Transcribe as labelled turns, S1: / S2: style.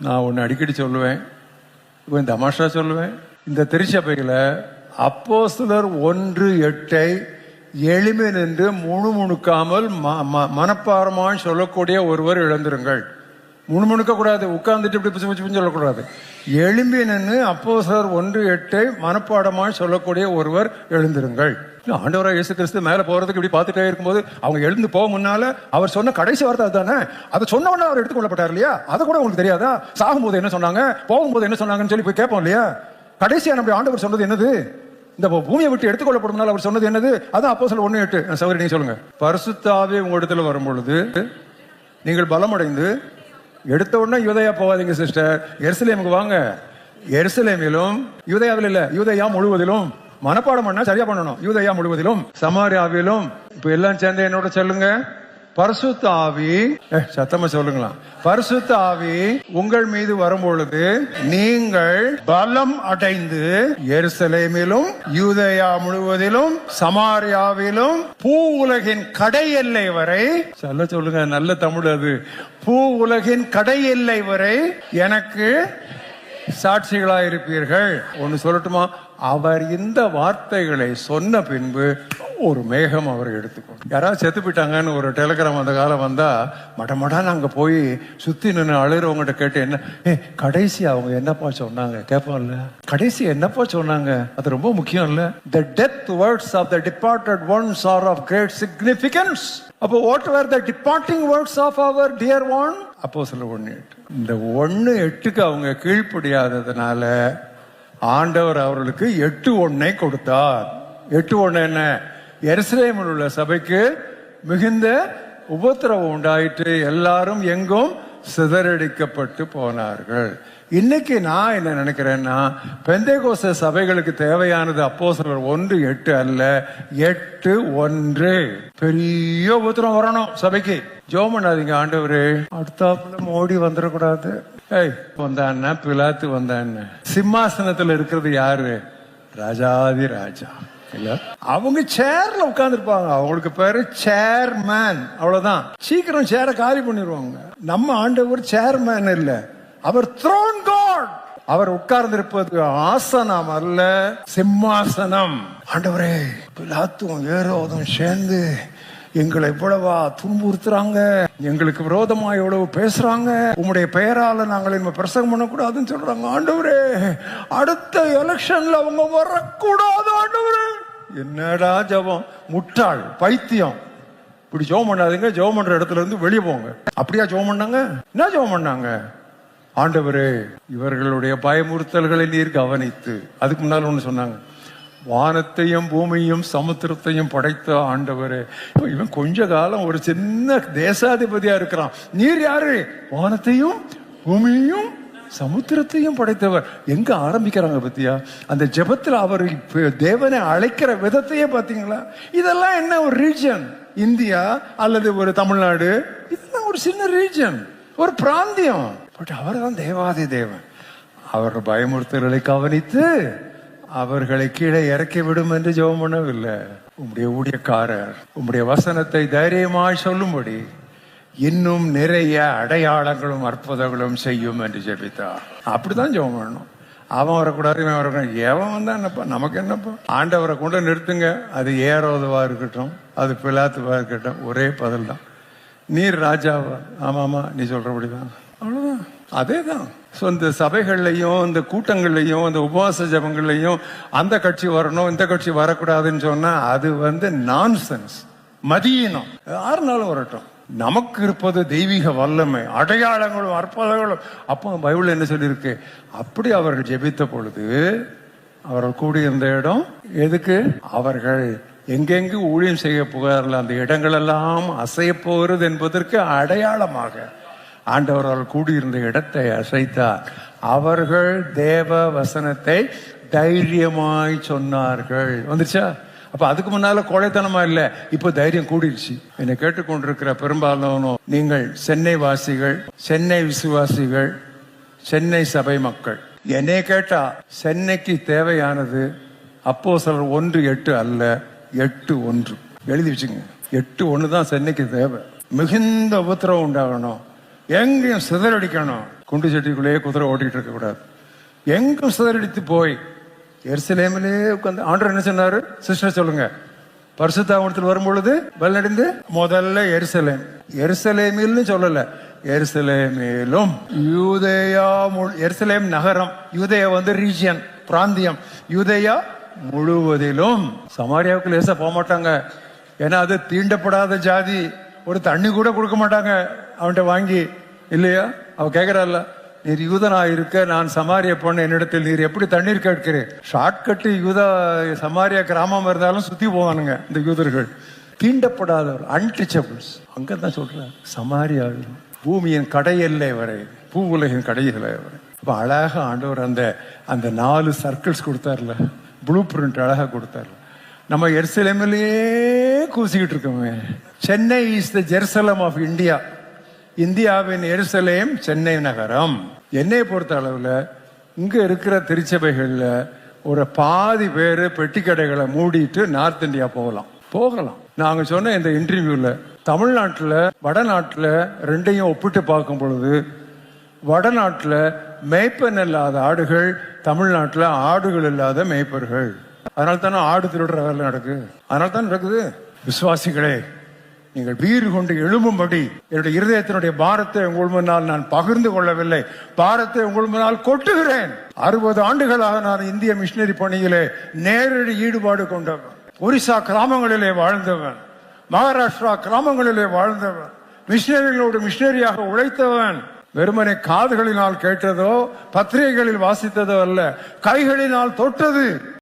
S1: நான் ஒன்று அடிக்கடி சொல்லுவேன், கொஞ்சம் தமாஷா சொல்லுவேன். இந்த திருச்சபையில் அப்போஸ்தலர் 1:8 எளிமை நின்று முணுமுணுக்காமல் மனப்பாரமாக சொல்லக்கூடிய ஒருவர் எழுந்திருங்கள். முணுமுணுக்க கூடாது, உட்கார்ந்துட்டு இப்படி பிச்சு பிச்சு சொல்லக்கூடாது. எளிமை நின்று அப்போஸ்தலர் 1:8 மனப்பாடமாக சொல்லக்கூடிய ஒருவர் எழுந்திருங்கள். ஆண்டவராக இயேசு கிறிஸ்து மேலே போறதுக்கு இப்படி பார்த்துட்டே இருக்கும்போது அவங்க எழுந்து போக முன்னால அவர் சொன்ன கடைசி வார்த்தை அதுதானே. அதை சொன்ன உடனே அவர் எடுத்துக்கொள்ளப்பட்டார் இல்லையா? அது கூட உங்களுக்கு தெரியாதா? சாகும்போது என்ன சொன்னாங்க, போகும்போது என்ன சொன்னாங்கன்னு சொல்லி போய் கேட்போம் இல்லையா? கடைசியா நம்ம ஆண்டவர் சொன்னது என்னது? இந்த பூமியை விட்டு எடுத்துக்கொள்ளப்படும் அவர் சொன்னது என்னது? அதான் அப்போஸ்தலர் 1:8. சகோதரி நீங்க சொல்லுங்க. பரிசுத்த ஆவி உங்களிடத்துல வரும் பொழுது நீங்கள் பலமடைந்து, எடுத்த உடனே யூதேயா போகாதீங்க சிஸ்டர், எருசலேமுக்கு வாங்க. எருசலேமிலும், யூதேயாவில் இல்ல, யூதேயா முழுவதிலும் மனப்பாடம் பண்ணா சரியா பண்ணணும். யூதேயா முழுவதிலும், சமாரியாவிலும். இப்ப எல்லாம் சேர்ந்து என்னோட சொல்லுங்க. பரிசுத்த ஆவி, சத்தமா சொல்லுங்களாம். பரிசுத்த ஆவி உங்கள் மீது வரும்பொழுது நீங்கள் பலம் அடைந்து எருசலேமிலும், யூதேயா முழுவதிலும், சமாரியாவிலும், பூ உலகின் கடை எல்லை வரை, சொல்லுங்க நல்ல தமிழ் அது, பூ உலகின் கடை எல்லை வரை எனக்கு சாட்சிகளாயிருப்பீர்கள். ஒன்னு சொல்லட்டுமா? அவர் இந்த வார்த்தைகளை சொன்ன பின்பு ஒரு மேகம் அவரை எடுத்துக்கணும். யாராவது செத்து போயிட்டாங்கன்னு ஒரு டெலிகிராம் அந்த காலம் வந்தா மடமடான்னு அங்க போய் சுத்தி நின்று அழுகிறவங்ககிட்ட கேட்டு, என்ன கடைசி அவங்க என்னப்பா சொன்னாங்க கேட்போம்ல, கடைசி என்னப்பா சொன்னாங்க, அது ரொம்ப முக்கியம் இல்ல. The death words of the departed ones are of great significance. அப்போ what were the departing words of our dear one? அப்போஸ்தலர் 1:8. இந்த 1:8க்கு அவங்க கீழ்ப்படியாததுனால ஆண்டவர் அவர்களுக்கு 8:1 கொடுத்தார். 8:1 என்ன? எருசலேமில் உள்ள சபைக்கு மிகுந்த உபத்திரவம் உண்டாயிற்று, எல்லாரும் எங்கும் சிதறடிக்கப்பட்டு போனார்கள். இன்னைக்கு நான் என்ன நினைக்கிறேன்னா, பெந்தேகோஸ்தே சபைகளுக்கு தேவையானது அப்போஸ்தலர் 1:8 அல்ல, 8:1. பெரிய உபத்திரம் வரணும் சபைக்கு. ஜெபம் பண்ணாதீங்க, ஆண்டவரே அடுத்தாப்புல மோடி வந்துடக்கூடாது. வந்தான்னா பிலாத்து வந்தான்னு. சிம்மாசனத்துல இருக்கிறது யாரு? ராஜாதி ராஜா இல்ல. அவங்க சேர்ல உட்கார்ந்து இருப்பாங்க, அவங்களுக்கு பேரு சேர்மேன், அவ்வளவுதான். சீக்கிரம் சேர காலி பண்ணிடுவாங்க. நம்ம ஆண்டவர் சேர்மேன் இல்ல, அவர் த்ரோன் காட். அவர் உட்கார்ந்து இருப்பது ஆசனம் அல்ல, சிம்மாசனம். ஆண்டவரே பிலாத்தும் ஏரோதும் சேர்ந்து எங்களை எவ்வளவா துன்புறுத்துறாங்க, எங்களுக்கு விரோதமா எவ்வளவு பேசுறாங்க, உங்களுடைய பெயரால நாங்கள் இனிமே பிரசங்கம் பண்ணக்கூடாதுன்னு சொல்றாங்க. ஆண்டவரே அடுத்த எலெக்ஷன்ல அவங்க வரக்கூடாது ஆண்டவரே. என்னடா ஜெபம், முட்டாள், பைத்தியம். இப்படி ஜெபம் பண்ணாதீங்க, ஜெபம் பண்ற இடத்துல இருந்து வெளியே போங்க. அப்படியா ஜெபம் பண்ணாங்க? என்ன ஜெபம் பண்ணாங்க? ஆண்டவரே இவர்களுடைய பயமுறுத்தல்களை நீர் கவனித்து. அதுக்கு முன்னால ஒண்ணு சொன்னாங்க, வானத்தையும் பூமியையும் சமுத்திரத்தையும் படைத்த ஆண்டவரே. இவன் கொஞ்ச காலம் ஒரு சின்ன தேசாதிபதியா இருக்கிறான், நீர் யாரு? வானத்தையும் பூமியையும் சமுத்திரத்தையும் படைத்தவர். எங்க ஆரம்பிக்கிறாங்க பத்தியா? அந்த ஜெபத்தில் அவர் தேவனை அழைக்கிற விதத்தையே பாத்தீங்களா? இதெல்லாம் என்ன ஒரு ரீஜன்? இந்தியா அல்லது ஒரு தமிழ்நாடு? இதெல்லாம் ஒரு சின்ன ரீஜன், ஒரு பிராந்தியம். பட் அவர் தான் தேவாதி தேவன். அவர் பயமுறுத்தல்களை கவனித்து அவர்களை கீழே இறக்கி விடும் என்று ஜெபம் பண்ணவில்லை. உம்முடைய ஊழியக்காரர் உம்முடைய வசனத்தை தைரியமாய் சொல்லும்படி இன்னும் நிறைய அடையாளங்களும் அற்புதங்களும் செய்யும் என்று ஜெபித்தார். அப்படிதான் ஜெபம் பண்ணணும். அவன் வரக்கூடாது, இவன் வரக்கூடாது. எவன் வந்தா என்னப்பா, நமக்கு என்னப்பா? ஆண்டவரை கொண்டு நிறுத்துங்க. அது ஏரோதுவா இருக்கட்டும், அது பிலாத்துவா இருக்கட்டும், ஒரே பதில் தான். நீர் ராஜாவா? ஆமாமா, நீ சொல்றபடிதான். அவ்வளவுதான், அதேதான். இந்த சபைகள்லையும் இந்த கூட்டங்கள்லையும் இந்த உபவாச ஜபங்கள்லையும் அந்த கட்சி வரணும் இந்த கட்சி வரக்கூடாதுன்னு சொன்னா அது நான்சென்ஸ், மதியினம். யாருனாலும் வரட்டும், நமக்கு இருப்பது தெய்வீக வல்லமை, அடையாளங்களும் அற்புதங்களும். அப்போ பைபிள் என்ன சொல்லியிருக்கு? அப்படி அவர்கள் ஜெபித்த பொழுது அவர்கள் கூடியிருந்த இடம் எதுக்கு? அவர்கள் எங்கெங்கு ஊழியம் செய்ய போகிறார்கள் அந்த இடங்கள் எல்லாம் அசைய போகிறது என்பதற்கு அடையாளமாக ஆண்டவர் அவர்கள் கூடியிருந்த இடத்தை அசைத்தார். அவர்கள் தேவ வசனத்தை தைரியமாய் சொன்னார்கள். வந்துருச்சா? அப்ப அதுக்கு முன்னால கோழைத்தனமா இல்ல, இப்ப தைரியம் கூடிருச்சு. என்னை கேட்டுக்கொண்டிருக்கிற பெரும்பாலானோர் நீங்கள் சென்னை வாசிகள், சென்னை விசுவாசிகள், சென்னை சபை மக்கள். என்னை கேட்டா சென்னைக்கு தேவையானது அப்போஸ்தலர் 1:8 அல்ல, 8:1. எழுதி வச்சுங்க. 8:1 தான் சென்னைக்கு தேவை. மிகுந்த உபத்திரவம் உண்டாகணும், எங்கேயும் சிதறடிக்கணும், குண்டு சட்டிக்குள்ளேயே குதிரை ஓட்டிட்டு இருக்க கூடாது. எங்கும் சிதறடித்து போய் எருசலேமிலே உட்கார்ந்து ஆண்டவர் என்ன சொன்னாரு? சிஸ்டர் சொல்லுங்க. பரிசுத்தாவனத்தில் வரும் பொழுது வல்லடைந்து முதல்ல எருசலேம், எருசலேமில்னு சொல்லல, எருசலேமிலும் யூதேயா, எருசலேம் நகரம், யூதேயா ரீஜியன், பிராந்தியம், யூதேயா முழுவதிலும். சமாரியாவுக்கு லேசா போக மாட்டாங்க, ஏன்னா அது தீண்டப்படாத ஜாதி. ஒரு தண்ணி கூட கொடுக்க மாட்டாங்க அவன்கிட்ட வாங்கி, இல்லையா? அவ கேட்கறாள், நீர் யூதனா இருக்க, நான் சமாரிய பொண்ணு, என்னிடத்தில் நீர் எப்படி தண்ணீர் கேட்கிறேன்? ஷார்ட்கட்டு யூதா சமாரியா கிராமம் இருந்தாலும் சுத்தி போவானுங்க இந்த யூதர்கள். தீண்டப்படாதவர், அன்டச்சபிள்ஸ். அங்கதான் சொல்றேன், சமாரியா பூமியின் கடையெல்லை வரை, பூ உலகின் கடையில்லை வரை. அப்ப அழகா ஆண்டவர் அந்த 4 சர்க்கிள்ஸ் கொடுத்தார்ல, ப்ளூ பிரிண்ட் அழகா கொடுத்தார்ல. நம்ம எருசலேமிலேயே கூசிக்கிட்டு இருக்கோமே. Chennai is the Jerusalem of India. இந்தியாவின் எருசலேம் சென்னை நகரம். என்னை பொறுத்த அளவுல இங்க இருக்கிற திருச்சபைகள்ல ஒரு பாதி பேரு பெட்டி கடைகளை மூடிட்டு நார்த் இந்தியா போகலாம். நாங்க சொன்ன இந்த இன்டர்வியூல தமிழ்நாட்டுல வடநாட்டுல ரெண்டையும் ஒப்பிட்டு பார்க்கும் பொழுது, வடநாட்டுல மேய்ப்பன் இல்லாத ஆடுகள், தமிழ்நாட்டுல ஆடுகள் இல்லாத மேய்ப்பர்கள். அதனால தானே ஆடு திருடுற வேலை நடக்குது. அதனால தான் நடக்குது. விசுவாசிகளே, நீங்கள் வீறு கொண்டு எழும்பும்படி என்னுடைய இருதயத்தினுடைய பாரத்தை உங்கள் முன்னால் நான் பகிர்ந்து கொள்ளவில்லை, பாரத்தை உங்கள் முன்னால் கொட்டுகிறேன். 60 ஆண்டுகளாக நான் இந்திய மிஷினரி பணியிலே நேரடி ஈடுபாடு கொண்டவன். ஒரிசா கிராமங்களிலே வாழ்ந்தவன், மகாராஷ்டிரா கிராமங்களிலே வாழ்ந்தவன், மிஷினரிகளோடு மிஷினரியாக உழைத்தவன். வெறுமனை காதுகளினால் கேட்டதோ பத்திரிகைகளில் வாசித்ததோ அல்ல, கைகளினால் தொட்டது.